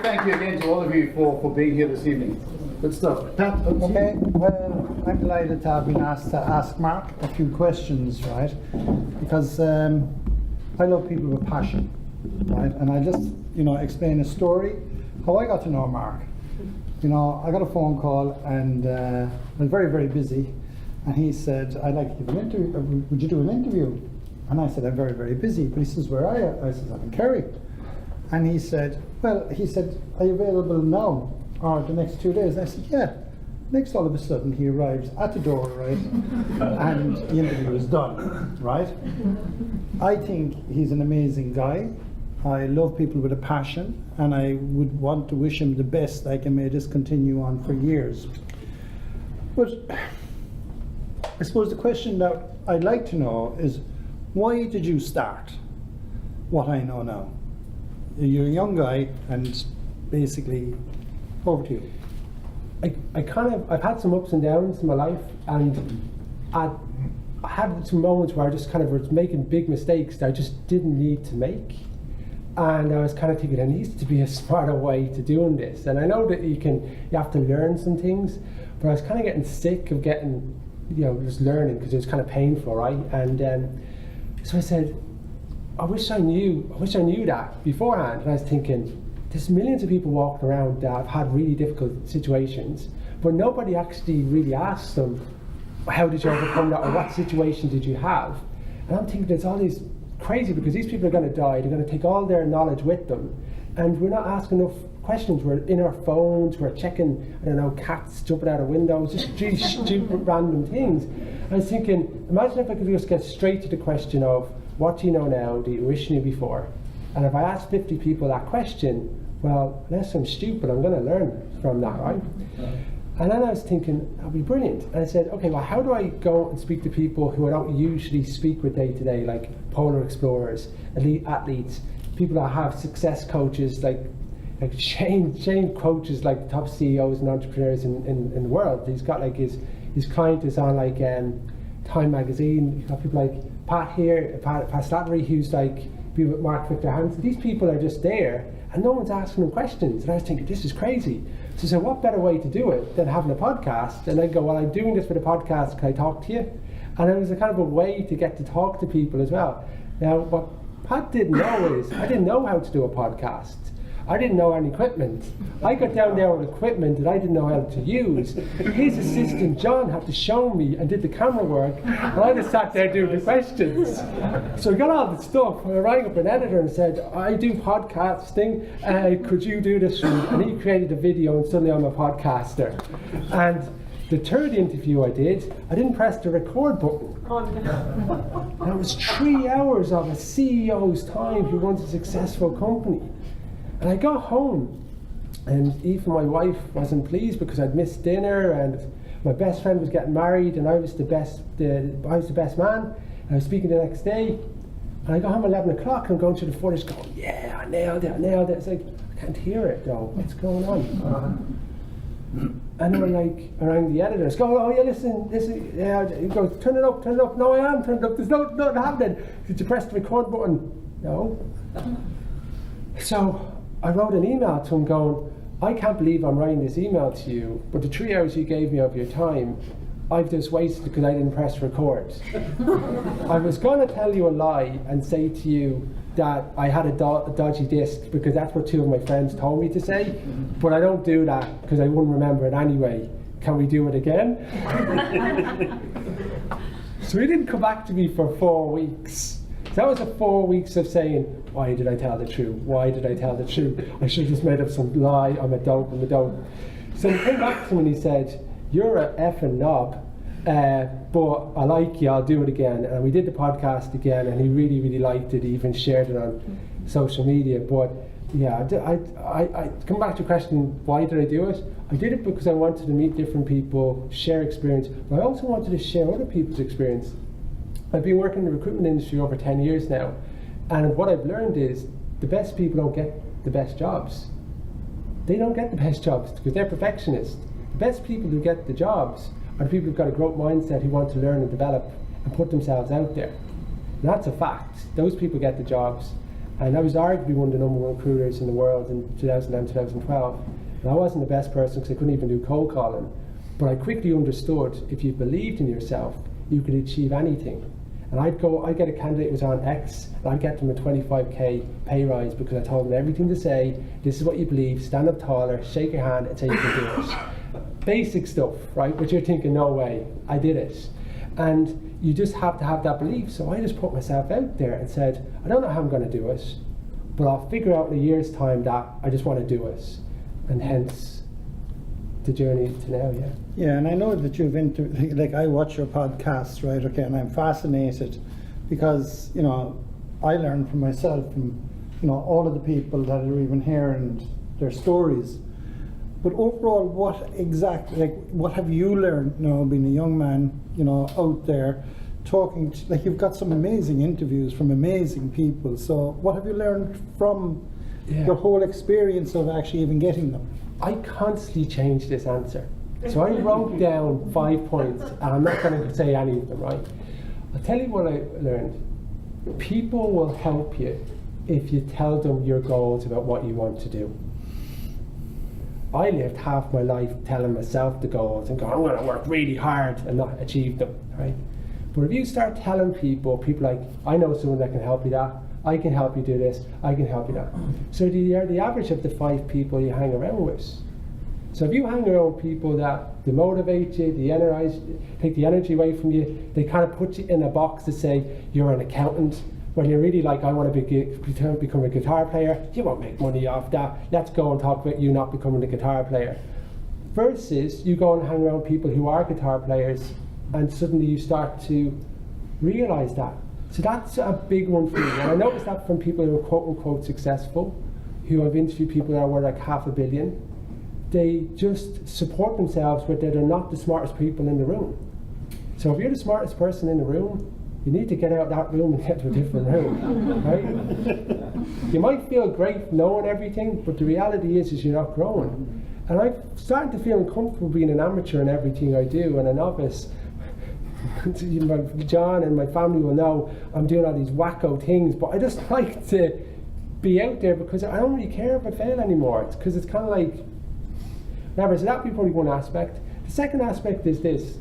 thank you again to all of you for being here this evening. Good stuff. Pat, okay, well, I'm delighted to have been asked to ask Mark a few questions, right? Because I love people with passion, right? And I just, explain a story how I got to know Mark. I got a phone call and I was very, very busy, and he said, I'd like to give an interview. Would you do an interview? And I said, I'm very, very busy. But he says, where are you? I said, I'm in Kerry. And he said, are you available now or the next 2 days? And I said, yeah. Next, all of a sudden, he arrives at the door, right? And the interview is done, right? I think he's an amazing guy. I love people with a passion, and I would want to wish him the best, like, and may this continue on for years. But I suppose the question that I'd like to know is, why did you start what I know now? You're a young guy, and basically, over to you. I've had some ups and downs in my life, and I had some moments where I just kind of was making big mistakes that I just didn't need to make. And I was kind of thinking there needs to be a smarter way to doing this. And I know that you have to learn some things, but I was kind of getting sick of getting, just learning, because it was kind of painful, right? And so I said, I wish I knew that beforehand. And I was thinking, there's millions of people walking around that have had really difficult situations, but nobody actually really asks them, how did you overcome that, or what situation did you have? And I'm thinking it's all these crazy, because these people are going to die, they're going to take all their knowledge with them, and we're not asking enough questions. We're in our phones, we're checking, cats jumping out of windows, just really stupid random things. I was thinking, imagine if I could just get straight to the question of, what do you know now that you wish you knew before? And if I ask 50 people that question, well, unless I'm stupid, I'm going to learn from that, right? And then I was thinking, that'd be brilliant. And I said, okay, well, how do I go and speak to people who I don't usually speak with day to day, like polar explorers, elite athletes, people that have success coaches, like Shane coaches like the top CEOs and entrepreneurs in the world. He's got like his client is on like Time magazine. He's got people like Pat Slattery, who's like be with Mark Victor Hansen. These people are just there, and no one's asking them questions. And I was thinking, this is crazy. So I said, what better way to do it than having a podcast? And I go, well, I'm doing this for the podcast, can I talk to you? And it was a kind of a way to get to talk to people as well. Now, what Pat didn't know is, I didn't know how to do a podcast. I didn't know any equipment. I got down there with equipment that I didn't know how to use. His assistant John had to show me and did the camera work, and I just sat there doing the questions. So we got all the stuff, and I rang up an editor and said, I do podcasting, could you do this for me? And he created a video, and suddenly I'm a podcaster. And the third interview I didn't press the record button. Oh, no. And it was 3 hours of a CEO's time who runs a successful company. And I got home, and even my wife wasn't pleased because I'd missed dinner, and my best friend was getting married, and I was the best man. And I was speaking the next day, and I got home at 11 o'clock, and I'm going through the footage going, yeah, I nailed it. It's like, I can't hear it though, what's going on? And then I rang the editor, I go, oh yeah, listen, yeah, he goes, turn it up, no I am turned up, there's nothing happening. Did you press the record button? No. So I wrote an email to him going, I can't believe I'm writing this email to you, but the 3 hours you gave me of your time, I've just wasted because I didn't press record. I was going to tell you a lie and say to you that I had a dodgy disc, because that's what two of my friends told me to say, but I don't do that because I wouldn't remember it anyway. Can we do it again? So he didn't come back to me for 4 weeks. So that was the 4 weeks of saying, why did I tell the truth? Why did I tell the truth? I should have just made up some lie, I'm a dope. So he came back to me and he said, you're a effing knob, but I like you, I'll do it again. And we did the podcast again, and he really, really liked it. He even shared it on social media. But yeah, I come back to the question, why did I do it? I did it because I wanted to meet different people, share experience, but I also wanted to share other people's experience. I've been working in the recruitment industry over 10 years now, and what I've learned is the best people don't get the best jobs. They don't get the best jobs because they're perfectionists. The best people who get the jobs are the people who've got a growth mindset, who want to learn and develop and put themselves out there. And that's a fact. Those people get the jobs. And I was arguably one of the #1 recruiters in the world in 2011, 2012. And I wasn't the best person because I couldn't even do cold calling. But I quickly understood if you believed in yourself, you could achieve anything. And I'd get a candidate who was on X, and I'd get them a 25k pay rise because I told them everything to say, this is what you believe, stand up taller, shake your hand and say you can do it. Basic stuff, right? But you're thinking, no way, I did it. And you just have to have that belief. So I just put myself out there and said, I don't know how I'm going to do it, but I'll figure out in a year's time that I just want to do it. And hence the journey to now, yeah. Yeah, and I know that you've like I watch your podcasts, right? Okay, and I'm fascinated because I learn from myself and all of the people that are even here and their stories. But overall, what have you learned? Being a young man, out there talking. You've got some amazing interviews from amazing people. So what have you learned from your whole experience of actually even getting them? I constantly change this answer. So I wrote down 5 points, and I'm not going to say any of them, right? I'll tell you what I learned. People will help you if you tell them your goals about what you want to do. I lived half my life telling myself the goals and going, I'm going to work really hard and not achieve them, right? But if you start telling people like, I know someone that can help you that, I can help you do this, I can help you that. So you're the average of the 5 people you hang around with. So if you hang around people that demotivate you, de-energize, take the energy away from you, they kind of put you in a box to say you're an accountant, when you're really like, I want to become a guitar player, you won't make money off that, let's go and talk about you not becoming a guitar player. Versus you go and hang around people who are guitar players and suddenly you start to realize that. So that's a big one for me. And I noticed that from people who are quote unquote successful, who I've interviewed people that are worth like $500 million. They just support themselves but they're not the smartest people in the room. So if you're the smartest person in the room, you need to get out of that room and get to a different room, right? You might feel great knowing everything, but the reality is you're not growing. And I'm starting to feel uncomfortable being an amateur in everything I do and a novice. John and my family will know I'm doing all these wacko things, but I just like to be out there because I don't really care if I fail anymore. It's because it's kind of like, whatever. So that would be probably one aspect. The second aspect is this: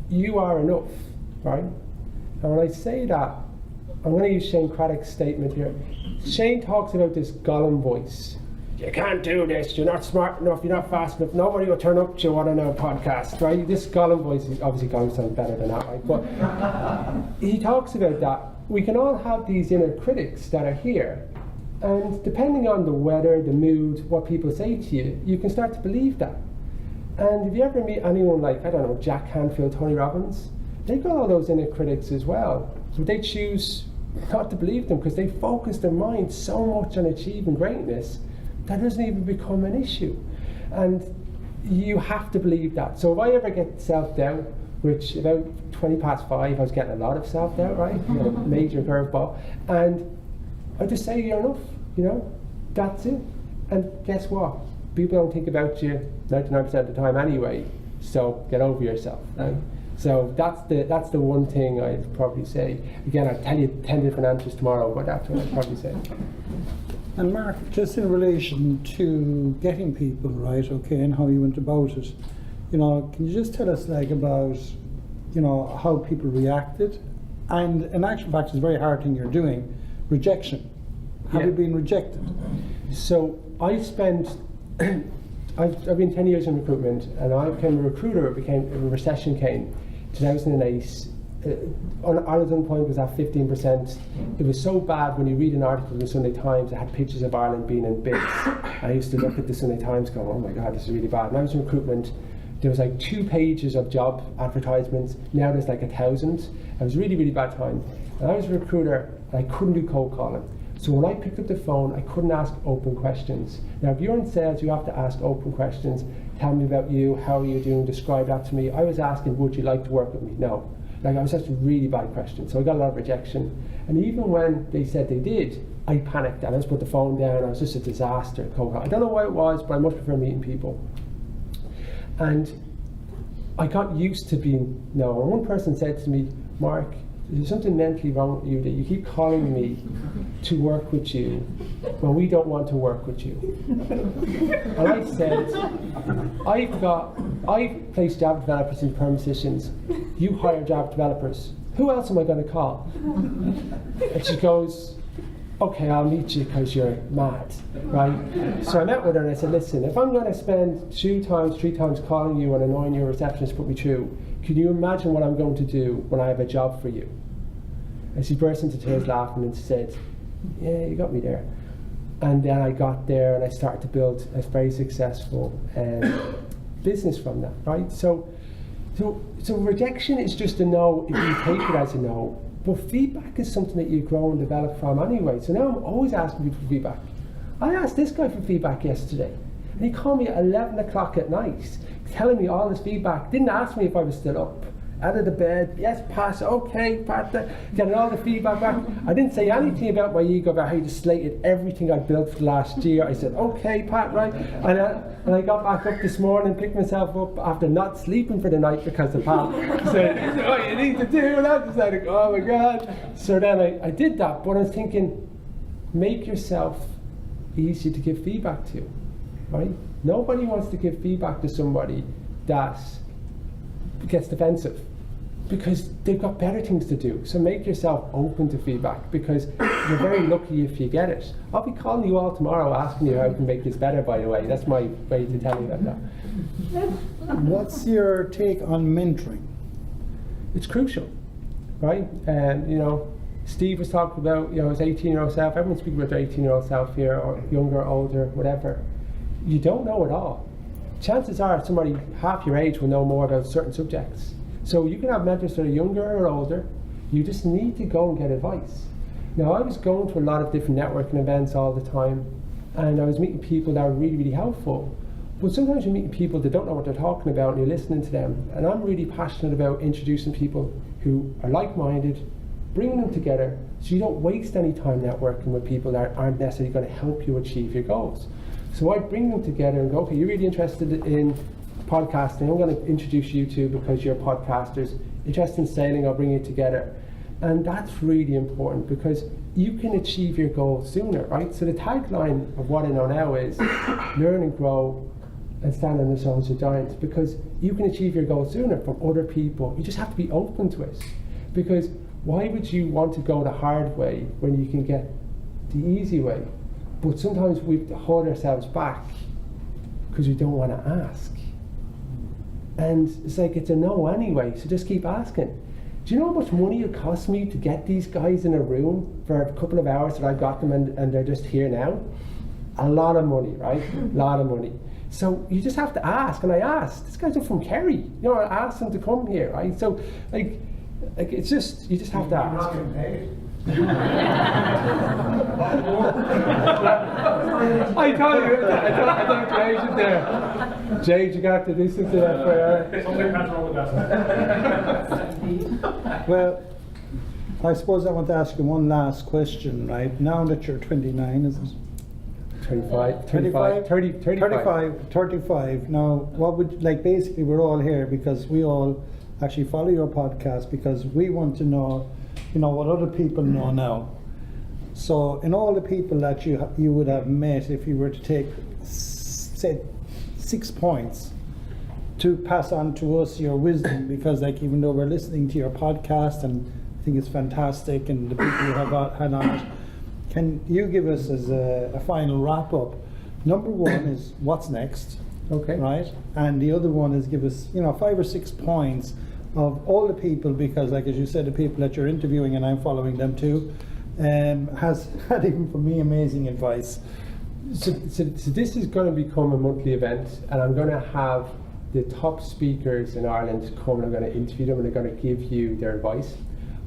you are enough, right? And when I say that, I'm going to use Shane Craddock's statement here. Shane talks about this Gollum voice. You can't do this, you're not smart enough, you're not fast enough, nobody will turn up to you on a podcast, right? This Gollum voice is obviously Gollum sounds better than that, right? But he talks about that. We can all have these inner critics that are here, and depending on the weather, the mood, what people say to you, you can start to believe that. And if you ever meet anyone like, I don't know, Jack Canfield, Tony Robbins, they've got all those inner critics as well. So they choose not to believe them because they focus their mind so much on achieving greatness that doesn't even become an issue. And you have to believe that. So if I ever get self-doubt, which about 5:20, I was getting a lot of self-doubt, right? Major curveball. And I just say you're enough, that's it. And guess what? People don't think about you 99% of the time anyway, so get over yourself, right? So that's the one thing I'd probably say. Again, I'll tell you 10 different answers tomorrow, but that's what I'd probably say. And Mark, just in relation to getting people, right, okay, and how you went about it, can you just tell us about, how people reacted? And in actual fact, it's a very hard thing you're doing, rejection. Have you been rejected? So I spent, I've been 10 years in recruitment, and I became a recruiter. A recession came, 2008. Ireland's unemployment was at 15%. It was so bad when you read an article in the Sunday Times that had pictures of Ireland being in bits. I used to look at the Sunday Times going, oh my God, this is really bad. When I was in recruitment, there was like 2 pages of job advertisements. Now there's like 1,000. It was a really, really bad time. And I was a recruiter, and I couldn't do cold calling. So when I picked up the phone, I couldn't ask open questions. Now, if you're in sales, you have to ask open questions. Tell me about you, how are you doing, describe that to me. I was asking, would you like to work with me? No. I was asking really bad questions, so I got a lot of rejection. And even when they said they did, I panicked and I just put the phone down. I was just a disaster. I don't know why it was, but I much prefer meeting people. And I got used to being no. And one person said to me, Mark, there's something mentally wrong with you that you keep calling me to work with you when we don't want to work with you. And I said, I've placed Java developers in perm positions. You hire Java developers. Who else am I going to call? And she goes, okay, I'll meet you because you're mad, right? So I met with her and I said, listen, if I'm going to spend 2 times, 3 times calling you and annoying your receptionist to put me through, can you imagine what I'm going to do when I have a job for you? And she burst into tears laughing and said, yeah, you got me there. And then I got there and I started to build a very successful business from that, right? So rejection is just a no if you take it as a no. But feedback is something that you grow and develop from anyway. So now I'm always asking people for feedback. I asked this guy for feedback yesterday, and he called me at 11 o'clock at night, telling me all his feedback. Didn't ask me if I was still up. Out of the bed, yes, pass, okay, Pat, getting all the feedback back. I didn't say anything about my ego, about how you just slated everything I built for the last year. I said, okay, Pat, right? And I got back up this morning, picked myself up after not sleeping for the night because of Pat said, oh, you need to do that. I was like, oh my God. So then I did that, but I was thinking, make yourself easy to give feedback to, right? Nobody wants to give feedback to somebody that gets defensive, because they've got better things to do. So make yourself open to feedback, because you're very lucky if you get it. I'll be calling you all tomorrow asking you how I can make this better, by the way. That's my way to tell you about that. What's your take on mentoring? It's crucial, right? And Steve was talking about his 18-year-old self. Everyone's speaking about their 18-year-old self here, or younger, older, whatever. You don't know it all. Chances are somebody half your age will know more about certain subjects. So you can have mentors that are younger or older. You just need to go and get advice. Now, I was going to a lot of different networking events all the time, and I was meeting people that were really, really helpful. But sometimes you're meeting people that don't know what they're talking about, and you're listening to them. And I'm really passionate about introducing people who are like-minded, bringing them together, so you don't waste any time networking with people that aren't necessarily going to help you achieve your goals. So I bring them together and go, okay, you're really interested in podcasting, I'm going to introduce you to because you're podcasters. Interested in sailing, I'll bring you together. And that's really important, because you can achieve your goals sooner, right? So the tagline of what I know now is learn and grow and stand on the shoulders of giants, because you can achieve your goals sooner from other people. You just have to be open to it, because why would you want to go the hard way when you can get the easy way? But sometimes we hold ourselves back because we don't want to ask. And it's like, it's a no anyway, so just keep asking. Do you know how much money it cost me to get these guys in a room for a couple of hours that I got them and they're just here now? A lot of money, right? A lot of money. So you just have to ask, and I asked. This guy's up from Kerry. I asked them to come here, right? So like it's just, you just have to ask. I told you, I thought James was there. James, you got to listen to that for Well, I suppose I want to ask you one last question, right? Now that you're 29, is it? 35. Now, what would, basically we're all here because we all actually follow your podcast because we want to know, what other people know now. So, in all the people that you would have met, if you were to take, say, 6 points to pass on to us your wisdom, because even though we're listening to your podcast and I think it's fantastic, and the people you have had on it, can you give us as a final wrap up? Number 1 is what's next, okay, right? And the other one is give us 5 or 6 points of all the people, because as you said, the people that you're interviewing, and I'm following them too, has had, even for me, amazing advice. So this is going to become a monthly event, and I'm going to have the top speakers in Ireland come, and I'm going to interview them, and they're going to give you their advice.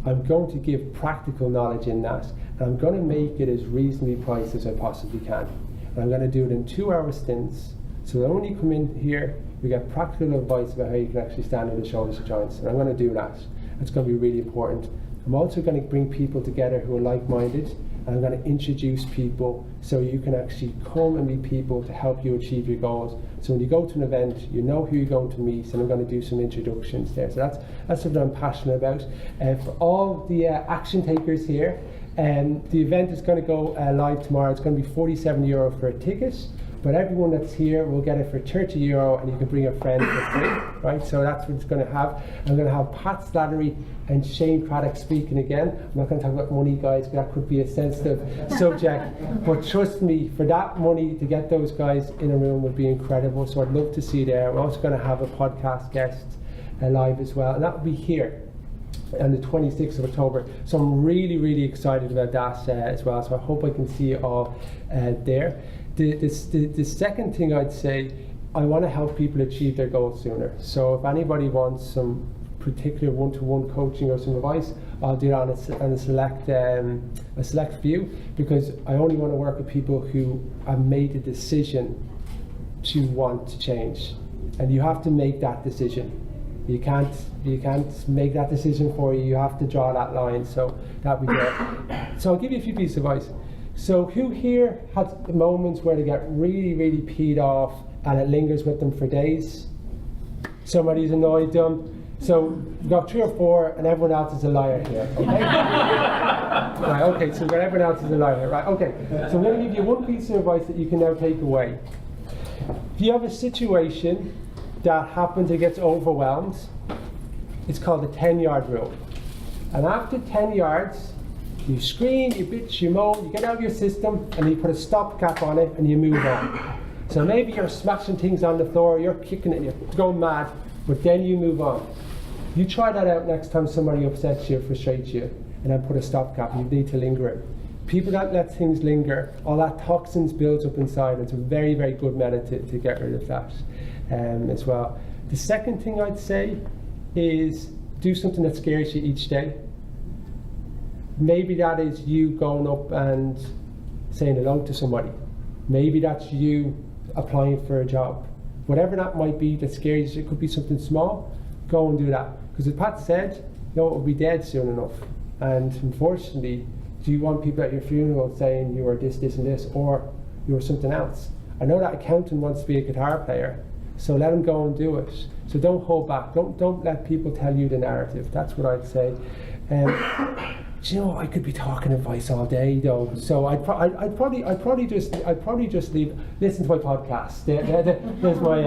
I'm going to give practical knowledge in that, and I'm going to make it as reasonably priced as I possibly can. And I'm going to do it in 2-hour stints, so that when you come in here, we get practical advice about how you can actually stand on the shoulders of giants, and I'm going to do that. It's going to be really important. I'm also going to bring people together who are like-minded, and I'm going to introduce people so you can actually come and meet people to help you achieve your goals. So when you go to an event, you know who you're going to meet, and I'm going to do some introductions there. So that's what I'm passionate about. For all the action takers here, the event is going to go live tomorrow. It's going to be €47 for a ticket, but everyone that's here will get it for €30, and you can bring a friend for free, right? So that's what it's going to have. I'm going to have Pat Slattery and Shane Craddock speaking again. I'm not going to talk about money, guys, but that could be a sensitive subject. But trust me, for that money, to get those guys in a room would be incredible. So I'd love to see you there. We're also going to have a podcast guest live as well, and that will be here on the 26th of October. So I'm really, really excited about that as well. So I hope I can see you all there. The second thing I'd say, I want to help people achieve their goals sooner. So if anybody wants some particular one-to-one coaching or some advice, I'll do it on a select few, because I only want to work with people who have made a decision to want to change. And you have to make that decision. You can't make that decision for you. You have to draw that line. So that'd be great. So I'll give you a few pieces of advice. So who here has the moments where they get really, really peed off and it lingers with them for days? Somebody's annoyed them. So we've got 3 or 4, and everyone else is a liar here. Okay. Right. Okay. So we've got everyone else is a liar. Right. Okay. So I'm going to give you one piece of advice that you can now take away. If you have a situation that happens and gets overwhelmed, it's called the 10-yard rule. And after 10 yards, you scream, you bitch, you moan, you get out of your system, and you put a stopgap on it, and you move on. So maybe you're smashing things on the floor, you're kicking it, you're going mad, but then you move on. You try that out next time somebody upsets you, frustrates you, and then put a stopgap. You need to linger it. People that let things linger, all that toxins builds up inside. It's a very, very good method to get rid of that as well. The second thing I'd say is do something that scares you each day. Maybe that is you going up and saying hello to somebody. Maybe that's you applying for a job. Whatever that might be that scares you, it could be something small, go and do that. Because as Pat said, it will be dead soon enough. And unfortunately, do you want people at your funeral saying you were this, this and this, or you were something else? I know that accountant wants to be a guitar player, so let him go and do it. So don't hold back. Don't let people tell you the narrative. That's what I'd say. You know, I could be talking advice all day though. So I'd probably just listen to my podcast. There's my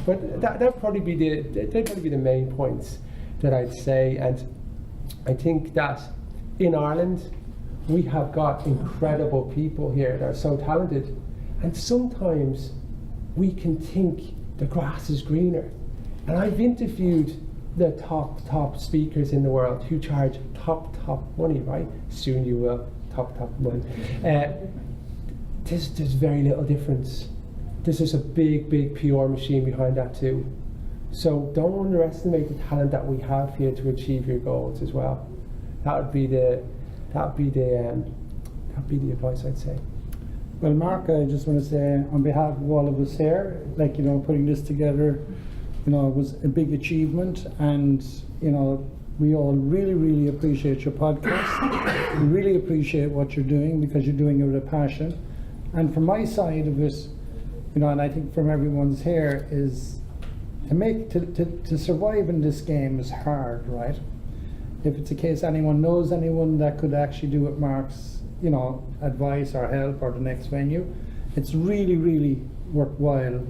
but that'd probably be the main points that I'd say. And I think that in Ireland we have got incredible people here that are so talented, and sometimes we can think the grass is greener. And I've interviewed the top speakers in the world who charge top money, right? Soon you will, top money. There's very little difference. There's just a big PR machine behind that too. So don't underestimate the talent that we have here to achieve your goals as well. That would be the advice I'd say. Well, Mark, I just want to say on behalf of all of us here, like, you know, putting this together, you know, it was a big achievement, and, you know, we all really, really appreciate your podcast. We really appreciate what you're doing, because you're doing it with a passion. And from my side of it, you know, and I think from everyone's here, is to survive in this game is hard, right? If it's a case anyone knows anyone that could actually do what Mark's, you know, advice or help or the next venue, it's really, really worthwhile,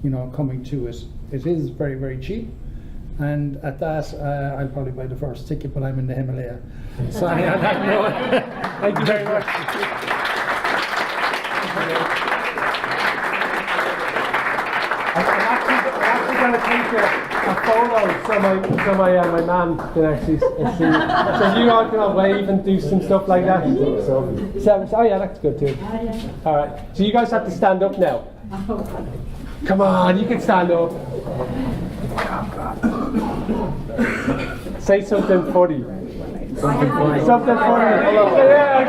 you know, coming to it. It is very, very cheap, and at that, I'll probably buy the first ticket, but I'm in the Himalaya. So I don't know. Thank you very much. I'm actually going to take a photo so my mum can actually see. So you all can wave and do some stuff like that. So oh yeah, that's good too. All right. So you guys have to stand up now. Come on, you can stand up. Say something funny. Something funny. Yeah,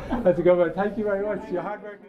okay. That's a good one. Thank you very much. Your hard work.